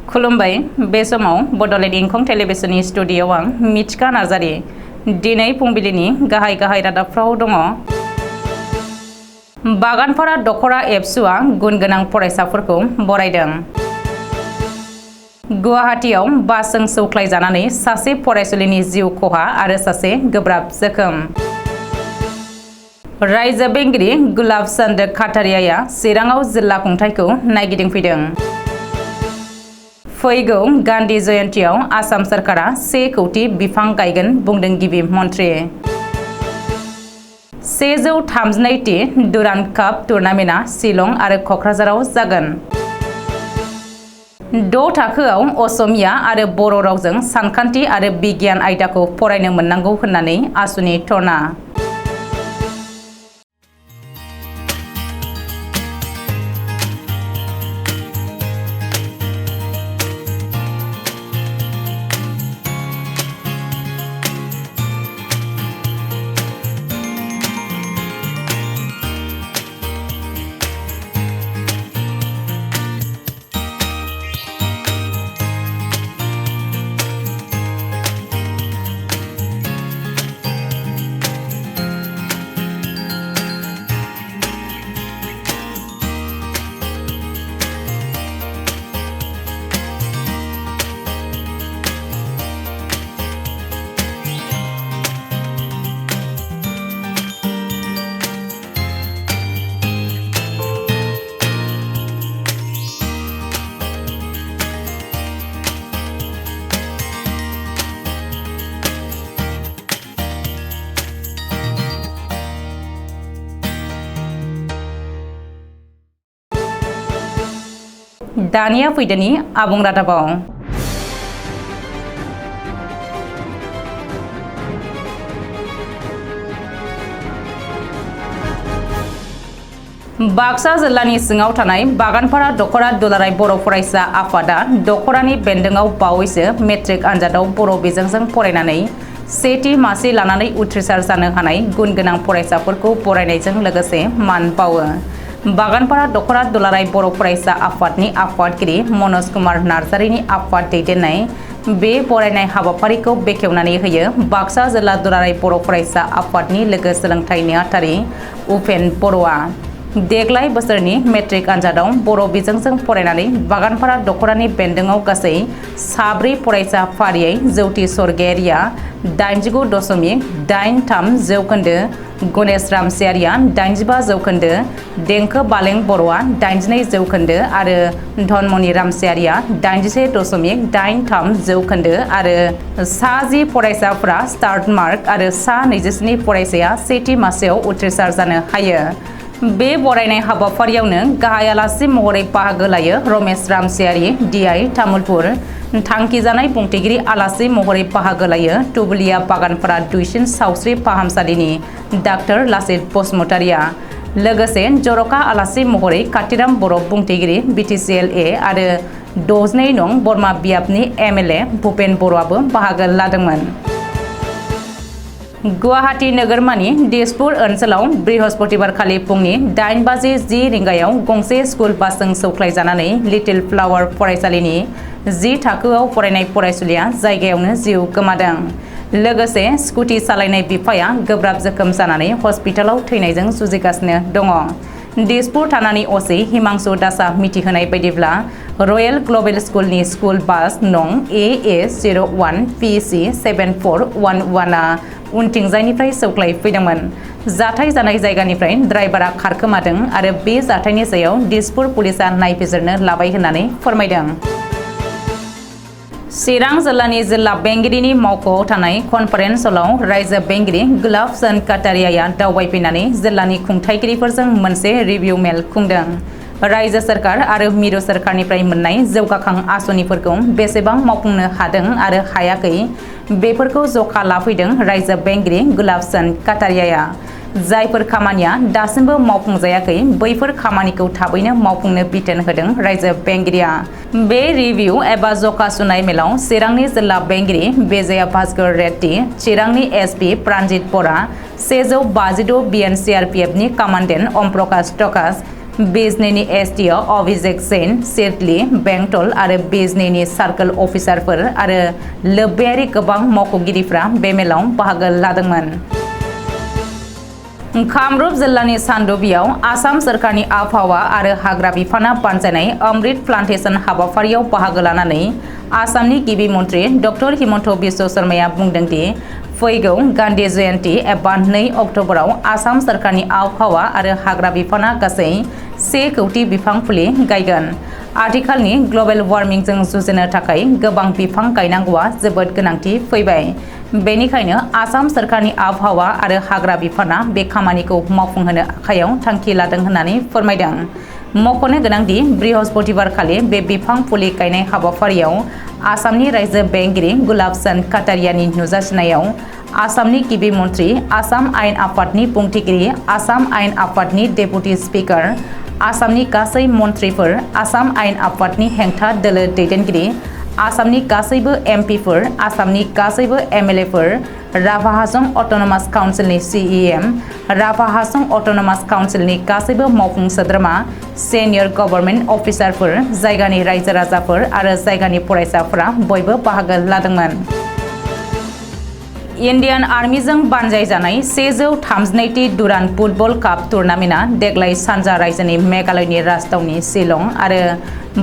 खुलुमबाय बे समाव बडलेण्ड इंखं टेलिभिजननि स्टुडिय'आव आं मिथिका नार्जारि दिनै फुंबिलिनि गाहाय रादाबफ्राव दङ। बागानपारा दखरा एबसुआ गुनगोनां फरायसाफोरखौ बरायदों। गुवाहाटीआव बासजों सौख्लायजानानै सासे फरायसुलिनि जिउ खहा आरो सासे गोब्राब जोखोम। रायजो बेंगिरि गुलाब चन्द्र काटारियाया चिराङाव जिल्ला खुंथायखौ नायगिदिंफैदों। फैगौ गान्धी जयन्तीआव आसाम सरकारा 1 कौटि बिफां गायगोन बुंदों गिबि मन्थ्रि। 132टी डुरान्ड काप टुर्नामेन्टआ शिलं आरो क'क्राझाराव जागोन। 6 थाखोआव असमिया आरो बर' रावजों सानखान्थि आरो बिगियान आयदाखौ फरायनो मोननांगौ होननानै आसुनि धर्ना। दानिया फैदोनि आबुं रादाबाव। बाक्सा जिल्लानि सिङाव थानाय बागानपारा दखरा दुलाराय बर' फरायसा आफादा दखरानि बेन्दोंआव बावैसो मेट्रिक आनजादाव बर' बिजोंजों फरायनानै सेथि मासि लानानै उथ्रिसार जानो हानाय गुनगोनां फरायसाफोरखौ बरायनायजों लोगोसे मान बावो। बागानपारा दखरा दुलाराय बर' फरायसा आफादनि आफादगिरि मनज कुमार नार्जारिनि आफाद दैदेननाय बे बरायनाय हाबाफारिखौ बेखेवनानै होयो बाक्सा जिल्ला दुलाराय बर' फरायसा आफादनि लोगो सोलोंथाइ नेहाथारि उपेन बर'आ। देग्लाय बोसोरनि मेट्रिक आनजादाव बर' बिजोंजों फरायनानै बागानपारा दखरानि बेन्दोंआव गासै 4 फरायसा फारियै जौति स्वर्गियारिया 89.83 जौखोन्दो, गणेश रामसियारिया 85 जौखोन्दो, देंखो बालें बर'आ 82 जौखोन्दो आरो धनमणि रामसियारिया 81.83 जौखोन्दो आरो सा 10 फरायसाफोरा स्टार्ट मार्क आरो सा 27 फरायसाया सेथि मासियाव उथ्रिसार जानो हायो। बे बरायनाय हाबाफारियावनो गाहाय आलासि महरै बाहागो लायो रमेश रामसियारि DI तामुलपुर। थांखिजानाय बुंथिगिरि आलासि महरै बाहागो लायो तुबलिया बागानपारा दुइसिन सावस्रि फाहामसालिनि डाक्टर लासित बसुमतारिया। लोगोसे जर'खा आलासि महरै कातिराम बर' बुंथिगिरि BTCLA आरो 62 नं बरमा बियाबनि MLA भुपेन बर'आबो बाहागो लादोंमोन। गुवाहाटी नोगोरमानि दिसपुर ओनसोलाव बृहस्पतिबारखालि फुंनि 8:10 रिंगायाव गंसे स्कुल बासजों सौख्लायजानानै लिटिल फ्लावर फरायसालिनि 10 थाखोआव फरायनाय फरायसुलिया जायगायावनो जिउ गोमादों। लोगोसे स्कुटि सालायनाय बिफाया गोब्राब जोखोम जानानै हस्पिटालाव थैनायजों जुजिगासिनो दङ। दिसपुर थानानि असि हिमांशु दासआ मिथिहोनाय बायदिब्ला रयेल ग्लबेल स्कुलनि स्कुल बास नं AA01 PC 7411 आ उनथिंजायनिफ्राय सौख्लायफैदोंमोन। जाथाय जानाय जायगानिफ्राय ड्राइभारा खारखोमादों आरो बे जाथायनि सायाव दिसपुर पुलिसा नायबिजिरनो लाबाय होननानै फोरमायदों। चिरां जिल्लानि जिल्ला बेंगिरिनि मावख'आव थानाय कनफारेन्स हलाव रायजो बेंगिरि गुलाब चन्द्र काटारियाया दावबायफैनानै जिल्लानि खुंथायगिरिफोरजों मोनसे रिभिउ मेल खुंदों। रायजो सरकार आरो मिरु सरकारनिफ्राय मोननाय जौगाखां आसनिफोरखौ बेसेबां मावफुंनो हादों आरो हायाखै बेफोरखौ जखा लाफैदों रायजो बेंगिरि गुलाब चन्द्र काटारियाया। जायफोर खामानिया दासिमबो मावफुंजायाखै बैफोर खामानिखौ थाबैनो मावफुंनो बिथोन होदों रायजो बेंगिरिया। बे रिभिउ एबा जखा सुनाय मेलाव चिरांनि जिल्ला बेंगिरि बेजया भास्कर रेड्डी, चिरांनि SP प्रान्जित बरा, 152 BN CRPF नि कमान्डेन्ट ओम प्रकाश टकास, बिजनेनि एसडिअ अभिषेक जैन सिडली बेंटल आरो बिजनेनि सार्कल अफिसारफोर आरो लोब्बायारि गोबां मावख'गिरिफ्रा बे मेलाव बाहागो लादोंमोन। कामरुप जिल्लानि सानदुबियाव आसाम सोरखारनि आबहावा आरो हाग्रा बिफाना बानजायनाय अमृत प्लान्टेशन हाबाफारियाव बाहागो लानानै आसामनि गिबि मन्थ्रि डक्टर हिमन्त बिश्व शर्माया बुंदों दि फैगौ गान्धी जयन्ती एबा 2 अक्ट'बराव आसाम सोरखारनि आबहावा आरो हाग्रा बिफाना गासै 1 कौटि बिफां फुलि गायगोन। आथिखालनि ग्लबेल वार्मिंजों जुजिनो थाखाय गोबां बिफां गायनांगौआ जोबोद गोनांथि फैबाय। बेनिखायनो आसाम सोरखारनि आबहावा आरो हाग्रा बिफाना बे खामानिखौ मावफुंहोनो आखायाव थांखि लादों होननानै फोरमायदों। मख'नो गोनांदि बृहस्पतिबारखालि बे बिफां फुलि गायनाय हाबाफारियाव आसामनि रायजो बेंगिरि गुलाब चन्द काटारियानि नुजाथिनायाव आसामनि गिबि मन्थ्रि, आसाम आयेन आफादनि बुंथिगिरि, आसाम आयेन आफादनि डेपुटि स्पिकार, आसामनि गासै मन्थ्रिफोर, आसाम आयेन आफादनि हेंथा दोलो दैदेनगिरि, आसामनि गासैबो एमपिफोर, आसामनि गासैबो एमएलएफोर, राभा हासं अट'नमास काउन्सिलनि सिइएम, राभा हासं अट'नमास काउन्सिलनि गासैबो मावफुं सोद्रोमा, सिनियर गभर्नमेन्ट अफिसारफोर, जायगानि रायजो राजाफोर आरो जायगानि फरायसाफोरा बयबो बाहागो लादोंमोन। इन्डियान आर्मिजों बानजायजानाय 132थि डुरान्ड फुटबल काप टुर्नामेन्टआ देग्लाय सानजा रायजोनि मेघालयनि राजथावनि शिलं आरो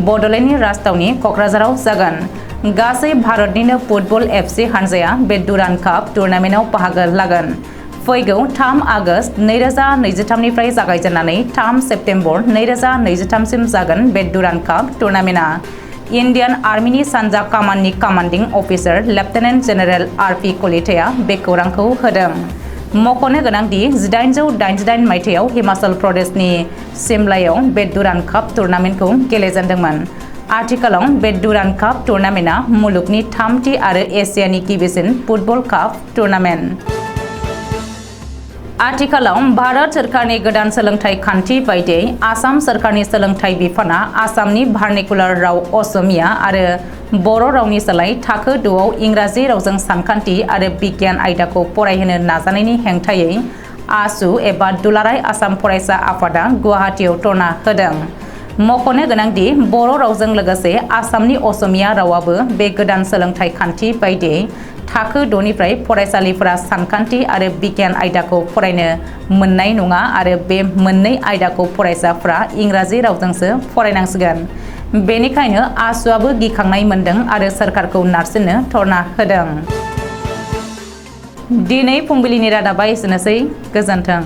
बड'लेण्डनि राजथावनि क'क्राझाराव जागोन। गासै भारतनिनो फुटबल एफसि हानजाया बे डुरान्ड काप टुर्नामेन्टआव बाहागो लागोन। फैगौ 3 आगस्त 2023 निफ्राय जागायजेननानै 3 सेप्तेम्बर 2023 सिम जागोन बे डुरान्ड काप टुर्नामेन्टआ। इन्डियान आर्मिनि सानजा कामान्डनि कामान्डिं अफिसार लेफ्टिनेन्ट जेनेरेल आर.पि. कलिताया बे खौरांखौ होदों। मख'नो गोनांदि 1888 मायथाइयाव हिमाचल प्रदेशनि सिमलायाव बे डुरान्ड काप टुर्नामेन्टखौ गेलेजेनदोंमोन। आथिखालाव बे डुरान्ड काप टुर्नामेन्टआ मुलुगनि 3थि आरो एसियानि गिबिसिन फुटबल काप टुर्नामेन्ट। आथिखालाव भारत सोरखारनि गोदान सोलोंथाइ खान्थि बायदियै आसाम सोरखारनि सोलोंथाइ बिफाना आसामनि भार्नाकुलार राव असमिया आरो बर' रावनि सोलाय थाखो 2आव इंराजि रावजों सानखान्थि आरो बिगियान आयदाखौ फरायहोनो नाजानायनि हेंथायै आसु एबा दुलाराय आसाम फरायसा आफादा गुवाहाटीआव धरना होदों। मख'नो गोनांदि बर' रावजों लोगोसे आसामनि असमिया रावाबो बे गोदान सोलोंथाइ खान्थि बायदियै थाखो 2निफ्राय फरायसालिफोरा सानखान्थि आरो बिगियान आयदाखौ फरायनो मोननाय नङा आरो बे मोननै आयदाखौ फरायसाफ्रा इंराजि रावजोंसो फरायनांसिगोन। बेनिखायनो आसुआबो गिखांनाय मोनदों आरो सोरखारखौ नारसिननो धरना होदों। दिनै फुंबिलिनि रादाबा एसेनोसै। गोजोन्थों।